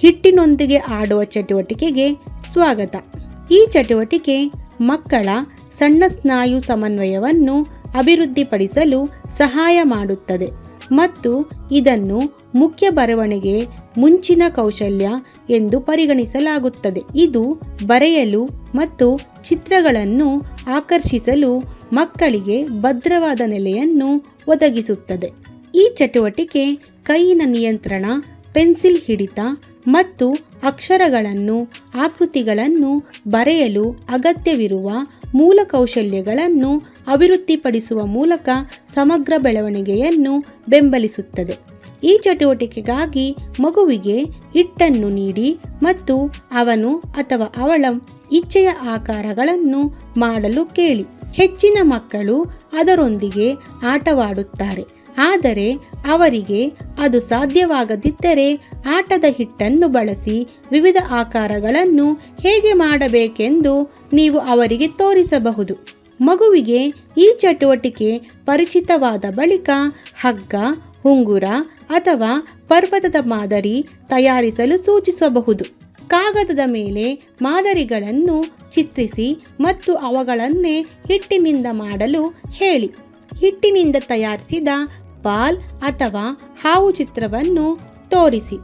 ಹಿಟ್ಟಿನೊಂದಿಗೆ ಆಡುವ ಚಟುವಟಿಕೆಗೆ ಸ್ವಾಗತ. ಈ ಚಟುವಟಿಕೆ ಮಕ್ಕಳ ಸಣ್ಣ ಸ್ನಾಯು ಸಮನ್ವಯವನ್ನು ಅಭಿವೃದ್ಧಿಪಡಿಸಲು ಸಹಾಯ ಮಾಡುತ್ತದೆ ಮತ್ತು ಇದನ್ನು ಮುಖ್ಯ ಬರವಣಿಗೆ ಮುಂಚಿನ ಕೌಶಲ್ಯ ಎಂದು ಪರಿಗಣಿಸಲಾಗುತ್ತದೆ. ಇದು ಬರೆಯಲು ಮತ್ತು ಚಿತ್ರಗಳನ್ನು ಆಕರ್ಷಿಸಲು ಮಕ್ಕಳಿಗೆ ಭದ್ರವಾದ ನೆಲೆಯನ್ನು ಒದಗಿಸುತ್ತದೆ. ಈ ಚಟುವಟಿಕೆ ಕೈಯಿನ ನಿಯಂತ್ರಣ, ಪೆನ್ಸಿಲ್ ಹಿಡಿತ ಮತ್ತು ಅಕ್ಷರಗಳನ್ನು, ಆಕೃತಿಗಳನ್ನು ಬರೆಯಲು ಅಗತ್ಯವಿರುವ ಮೂಲ ಕೌಶಲ್ಯಗಳನ್ನು ಅಭಿವೃದ್ಧಿಪಡಿಸುವ ಮೂಲಕ ಸಮಗ್ರ ಬೆಳವಣಿಗೆಯನ್ನು ಬೆಂಬಲಿಸುತ್ತದೆ. ಈ ಚಟುವಟಿಕೆಗಾಗಿ ಮಗುವಿಗೆ ಹಿಟ್ಟನ್ನು ನೀಡಿ ಮತ್ತು ಅವನು ಅಥವಾ ಅವಳ ಇಚ್ಛೆಯ ಆಕಾರಗಳನ್ನು ಮಾಡಲು ಕೇಳಿ. ಹೆಚ್ಚಿನ ಮಕ್ಕಳು ಅದರೊಂದಿಗೆ ಆಟವಾಡುತ್ತಾರೆ, ಆದರೆ ಅವರಿಗೆ ಅದು ಸಾಧ್ಯವಾಗದಿದ್ದರೆ ಆಟದ ಹಿಟ್ಟನ್ನು ಬಳಸಿ ವಿವಿಧ ಆಕಾರಗಳನ್ನು ಹೇಗೆ ಮಾಡಬೇಕೆಂದು ನೀವು ಅವರಿಗೆ ತೋರಿಸಬಹುದು. ಮಗುವಿಗೆ ಈ ಚಟುವಟಿಕೆ ಪರಿಚಿತವಾದ ಬಳಿಕ ಹಗ್ಗ, ಉಂಗುರ ಅಥವಾ ಪರ್ವತದ ಮಾದರಿ ತಯಾರಿಸಲು ಸೂಚಿಸಬಹುದು. ಕಾಗದದ ಮೇಲೆ ಮಾದರಿಗಳನ್ನು ಚಿತ್ರಿಸಿ ಮತ್ತು ಅವುಗಳನ್ನೇ ಹಿಟ್ಟಿನಿಂದ ಮಾಡಲು ಹೇಳಿ. ಹಿಟ್ಟಿನಿಂದ ತಯಾರಿಸಿದ ಬಾಲ್ ಅಥವಾ ಹಾವು ಚಿತ್ರವನ್ನು ತೋರಿಸಿ.